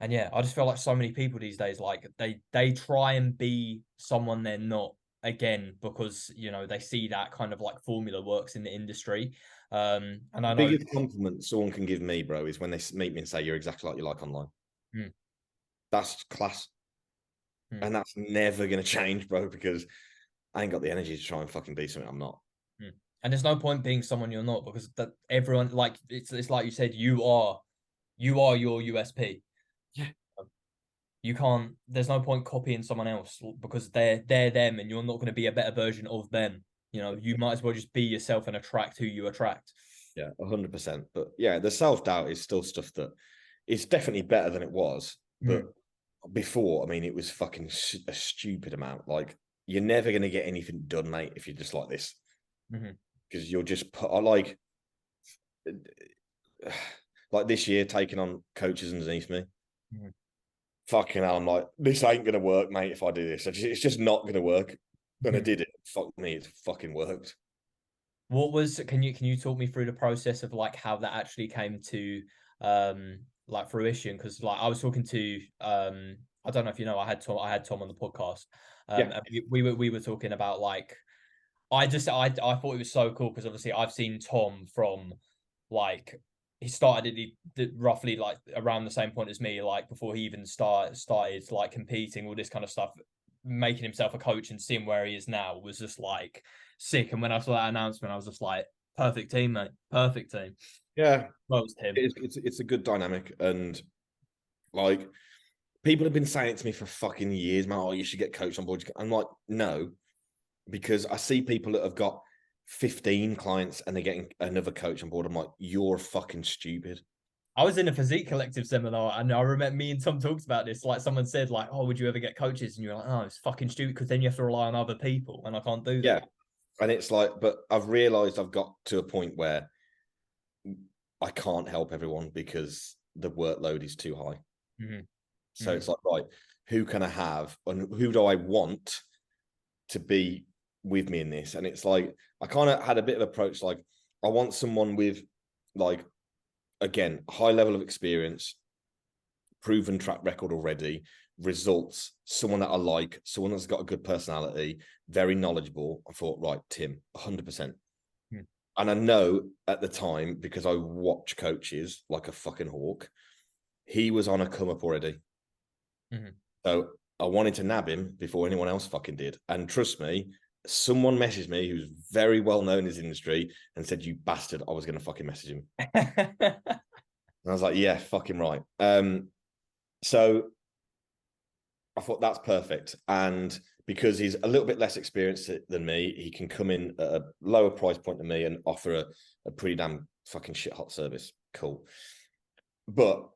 yeah, I just feel like so many people these days, like, they try and be someone they're not, again, because, you know, they see that kind of like formula works in the industry. And I know The biggest compliment someone can give me, bro, is when they meet me and say, you're exactly like you like online. That's class. And that's never going to change, bro, because I ain't got the energy to try and fucking be something I'm not. And there's no point being someone you're not, because that everyone, like, it's like you said, you are your USP. Yeah. You can't, there's no point copying someone else, because they're them and you're not going to be a better version of them. You know, you might as well just be yourself and attract who you attract. Yeah, 100%. But yeah, the self-doubt is still stuff that it's definitely better than it was. But before, I mean, it was fucking a stupid amount. Like, you're never going to get anything done, mate, if you're just like this. Because you'll just put, like this year, taking on coaches underneath me. Fucking hell, I'm like, this ain't going to work, mate, if I do this. It's just not going to work. And I did it. Fuck me, it fucking worked. Can you talk me through the process of like how that actually came to like fruition? Because like I was talking to I don't know if you know, I had Tom on the podcast. And we were talking about like, I thought it was so cool because obviously I've seen Tom from like, he started roughly like around the same point as me, like before he even started like competing, all this kind of stuff, making himself a coach, and seeing where he is now was just like sick. And when I saw that announcement, I was just like, perfect team, mate, perfect team. Yeah, well, it's him. It's a good dynamic, and like, people have been saying it to me for fucking years, man. Oh, you should get coached on board. I'm like, no, because I see people that have got 15 clients and they're getting another coach on board. I'm like, you're fucking stupid. I was in a Physique Collective seminar, and I remember me and Tom talked about this. Like, someone said, like, "Oh, would you ever get coaches?" And you're like, "Oh, it's fucking stupid, because then you have to rely on other people, and I can't do that." Yeah, and it's like, but I've realized I've got to a point where I can't help everyone because the workload is too high. So it's like, right, who can I have, and who do I want to be with me in this? And it's like, I kind of had a bit of approach, like, I want someone with, like, again, high level of experience, proven track record already, results, someone that I like, someone that's got a good personality, very knowledgeable. I thought, right, Tim, 100%. And I know at the time, because I watch coaches like a fucking hawk, he was on a come up already. So I wanted to nab him before anyone else fucking did. And trust me, someone messaged me who's very well known in his industry and said, you bastard, I was going to fucking message him. And I was like, yeah, fucking right. So I thought that's perfect. And because he's a little bit less experienced than me, he can come in at a lower price point than me and offer a pretty damn fucking shit hot service. Cool. But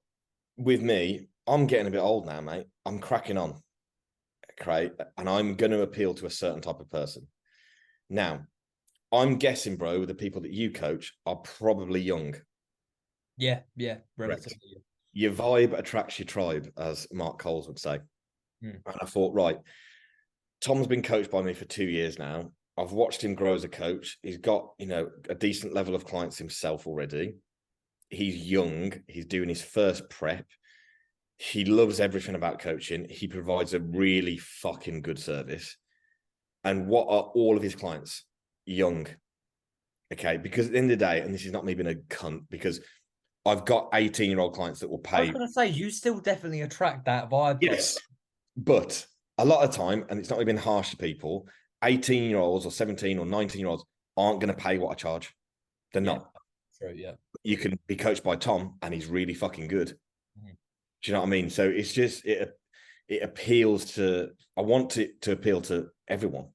with me, I'm getting a bit old now, mate. I'm cracking on. Okay. And I'm going to appeal to a certain type of person. Now, I'm guessing, bro, the people that you coach are probably young. Yeah, relatively. Your vibe attracts your tribe, as Mark Coles would say. And I thought, right, Tom's been coached by me for 2 years now. I've watched him grow as a coach. He's got, you know, a decent level of clients himself already. he's young, he's doing his first prep. He loves everything about coaching. He provides a really fucking good service. And what are all of his clients? Young. Okay, because at the end of the day, and this is not me being a cunt, because I've got 18-year-old clients that will pay. I was going to say, you still definitely attract that vibe. Yes, but a lot of time, and it's not even harsh to people, 18-year-olds or 17 or 19-year-olds aren't going to pay what I charge. They're not. True, yeah. You can be coached by Tom, and he's really fucking good. Mm-hmm. Do you know what I mean? So it's just, it appeals to, I want it to appeal to everyone.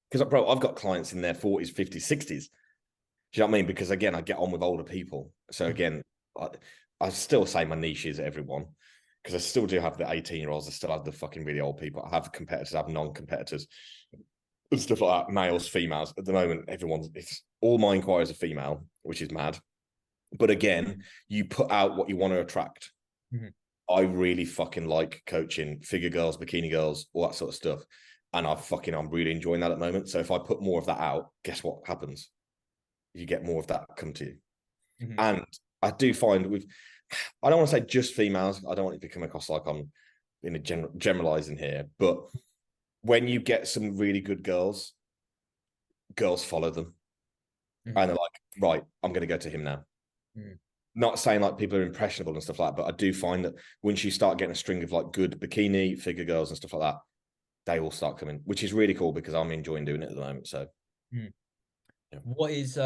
Because, bro, I've got clients in their 40s, 50s, 60s. Do you know what I mean? Because, again, I get on with older people. So, again, I still say my niche is everyone. Because I still do have the 18-year-olds. I still have the fucking really old people. I have competitors, I have non-competitors. And stuff like that, males, females. At the moment, it's all my inquiries are female, which is mad. But, again, you put out what you want to attract. Mm-hmm. I really fucking like coaching figure girls, bikini girls, all that sort of stuff. And I'm really enjoying that at the moment. So if I put more of that out, guess what happens? You get more of that come to you. Mm-hmm. And I do find I don't want to say just females. I don't want it to come across like I'm in a generalizing here. But when you get some really good girls follow them. Mm-hmm. And they're like, right, I'm going to go to him now. Mm-hmm. Not saying like people are impressionable and stuff like that, but I do find that once you start getting a string of like good bikini figure girls and stuff like that, they all start coming, which is really cool because I'm enjoying doing it at the moment. So, yeah. What is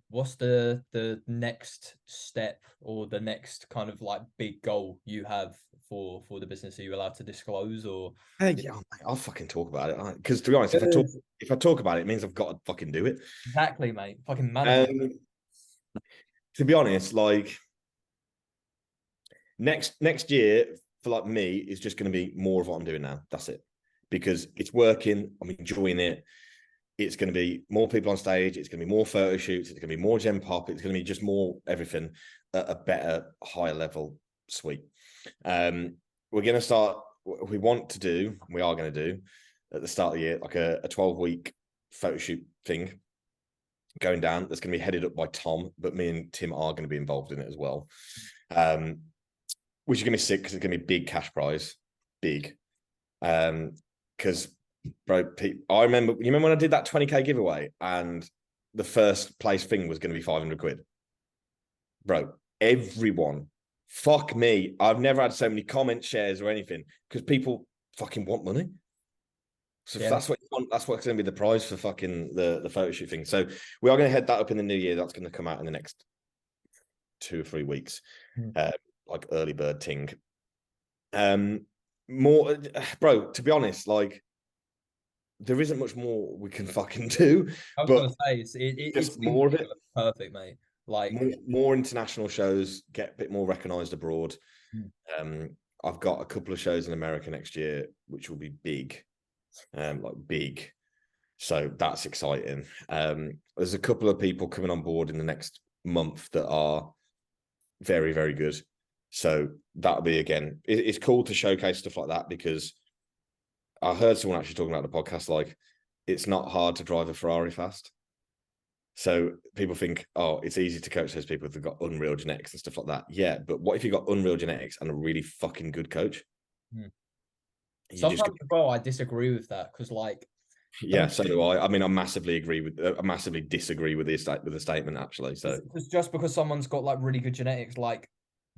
what's the next step or the next kind of like big goal you have for the business? Are you allowed to disclose or? Yeah, I'll fucking talk about it because to be honest, if I talk about it, it means I've got to fucking do it. Exactly, mate. Fucking manage. To be honest, like next year for like me is just going to be more of what I'm doing now. That's it. Because it's working, I'm enjoying it. It's going to be more people on stage. It's going to be more photo shoots. It's going to be more Gen Pop. It's going to be just more everything at a better, higher level suite. We're going to start, we are going to do at the start of the year, like a 12-week photo shoot thing going down. That's going to be headed up by Tom, but me and Tim are going to be involved in it as well. Which is going to be sick because it's going to be big cash prize. Big. Because, bro, I remember when I did that 20k giveaway and the first place thing was going to be 500 quid? Bro, everyone, fuck me. I've never had so many comments, shares or anything because people fucking want money. So if that's what you want, that's what's going to be the prize for fucking the photo shoot thing. So we are going to head that up in the new year. That's going to come out in the next 2 or 3 weeks, like early bird ting. More, bro, to be honest, like there isn't much more we can fucking do. I was going to say it's more of it. Perfect, mate. Like more international shows, get a bit more recognized abroad. I've got a couple of shows in America next year, which will be big, like big. So that's exciting. There's a couple of people coming on board in the next month that are very, very good. So that'll be, again, it's cool to showcase stuff like that because I heard someone actually talking about the podcast, like it's not hard to drive a Ferrari fast. So people think, oh, it's easy to coach those people if they've got unreal genetics and stuff like that. Yeah, but what if you got unreal genetics and a really fucking good coach? Sometimes, well, I disagree with that because, like, yeah, so do I. I mean, I massively disagree with the statement actually. So just because someone's got like really good genetics, like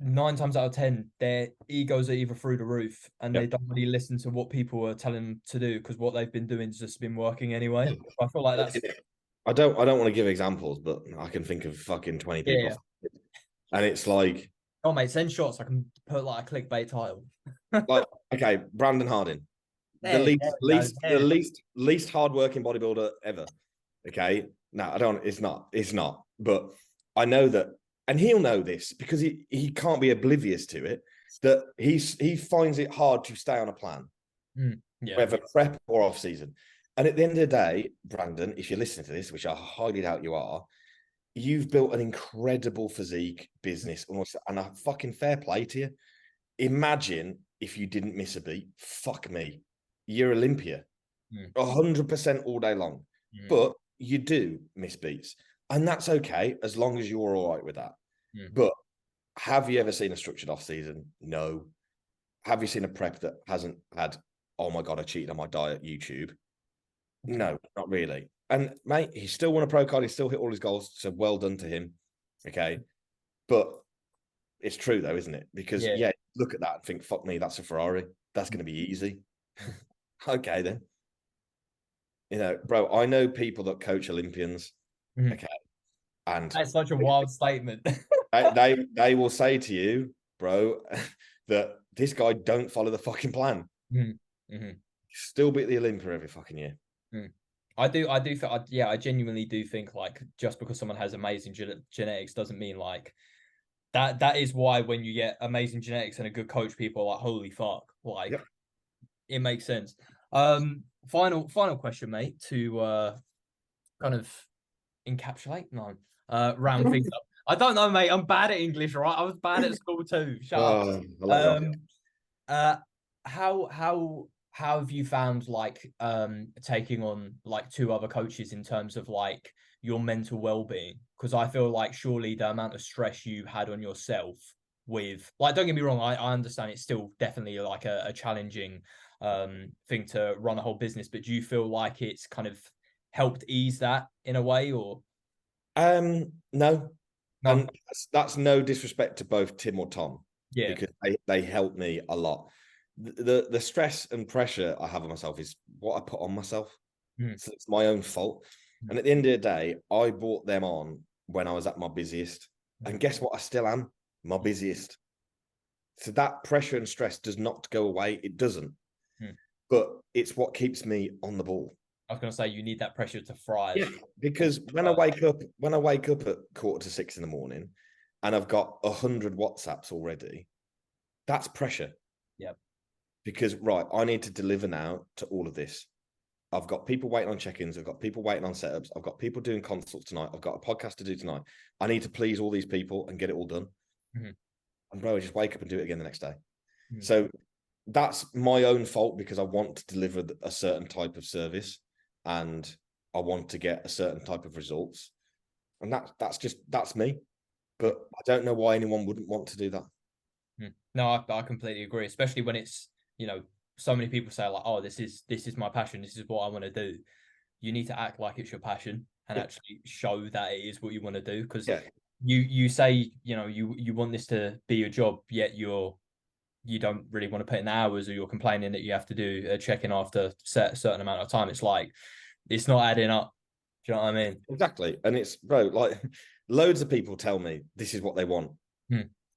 9 times out of 10, their egos are either through the roof and they don't really listen to what people are telling them to do because what they've been doing has just been working anyway. I feel like that's. I don't want to give examples, but I can think of fucking 20 people, and it's like, oh mate, send shots. I can put like a clickbait title. Like, okay, Brandon Harding, the least hardworking bodybuilder ever. Okay, no, I don't. It's not. But I know that, and he'll know this because he can't be oblivious to it. That he finds it hard to stay on a plan, whether prep or off season. And at the end of the day, Brandon, if you're listening to this, which I highly doubt you are, you've built an incredible physique business, and a fucking fair play to you. Imagine if you didn't miss a beat. Fuck me. You're Olympia. 100% all day long. But you do miss beats. And that's okay, as long as you're all right with that. But have you ever seen a structured off season? No. Have you seen a prep that hasn't had, oh my God, I cheated on my diet YouTube? No, not really. And mate, he still won a pro card. He still hit all his goals. So well done to him. Okay. But it's true though, isn't it? Because look at that and think, fuck me, that's a Ferrari. That's going to be easy. Okay, then. You know, bro, I know people that coach Olympians. Okay. And that's such a wild statement. they will say to you, bro, that this guy don't follow the fucking plan. Still beat the Olympia every fucking year. I do think, I genuinely do think like just because someone has amazing genetics doesn't mean like that is why when you get amazing genetics and a good coach, people are like, holy fuck, like it makes sense. Final question, mate, to kind of encapsulate round things up. I don't know, mate. I'm bad at English, right? I was bad at school too. Shut up. How have you found like taking on like 2 other coaches in terms of like your mental well-being? Because I feel like surely the amount of stress you had on yourself with, like, don't get me wrong, I understand it's still definitely like a challenging thing to run a whole business, but do you feel like it's kind of helped ease that in a way, or no. And that's no disrespect to both Tim or Tom, because they helped me a lot. The stress and pressure I have on myself is what I put on myself. So it's my own fault. And at the end of the day, I brought them on when I was at my busiest. And guess what? I still am my busiest. So that pressure and stress does not go away. It doesn't. But it's what keeps me on the ball. I was going to say, you need that pressure to thrive. Yeah, because when I wake up at 5:45 in the morning and I've got 100 WhatsApps already, that's pressure. Yeah. Because, right, I need to deliver now to all of this. I've got people waiting on check-ins. I've got people waiting on setups. I've got people doing consults tonight. I've got a podcast to do tonight. I need to please all these people and get it all done. And bro, I just wake up and do it again the next day. So that's my own fault because I want to deliver a certain type of service and I want to get a certain type of results. And that's me. But I don't know why anyone wouldn't want to do that. No, I completely agree, especially when it's, you know, so many people say like, oh, this is my passion. This is what I want to do. You need to act like it's your passion and actually show that it is what you want to do. Because you say, you know, you want this to be your job, yet you don't really want to put in the hours, or you're complaining that you have to do a check-in after a certain amount of time. It's like, it's not adding up. Do you know what I mean? Exactly. And it's, bro, like loads of people tell me this is what they want.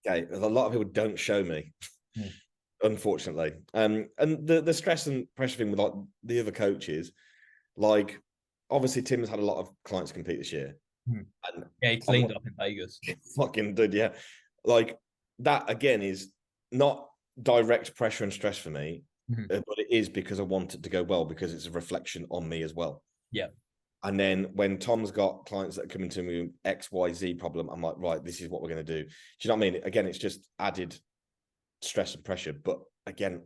Okay. A lot of people don't show me, unfortunately. And the stress and pressure thing with like the other coaches, like obviously Tim's had a lot of clients compete this year. And he cleaned up in Vegas. Fucking did, yeah. Like that again is not direct pressure and stress for me, but it is because I want it to go well, because it's a reflection on me as well. Yeah. And then when Tom's got clients that are coming to me with XYZ problem, I'm like, right, this is what we're going to do. Do you know what I mean? Again, it's just added stress and pressure. But again,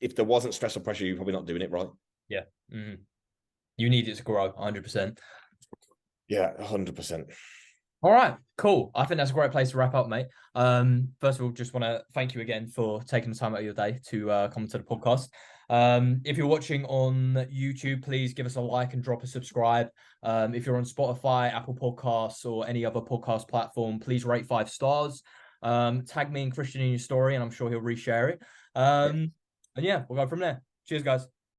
if there wasn't stress or pressure, you're probably not doing it right. Yeah. You need it to grow 100%. Yeah, 100%. All right, cool. I think that's a great place to wrap up, mate. First of all, just want to thank you again for taking the time out of your day to come to the podcast. If you're watching on YouTube, please give us a like and drop a subscribe. If you're on Spotify, Apple Podcasts, or any other podcast platform, please rate 5 stars. Tag me and Christian in your story, and I'm sure he'll reshare it. And yeah, we'll go from there. Cheers, guys.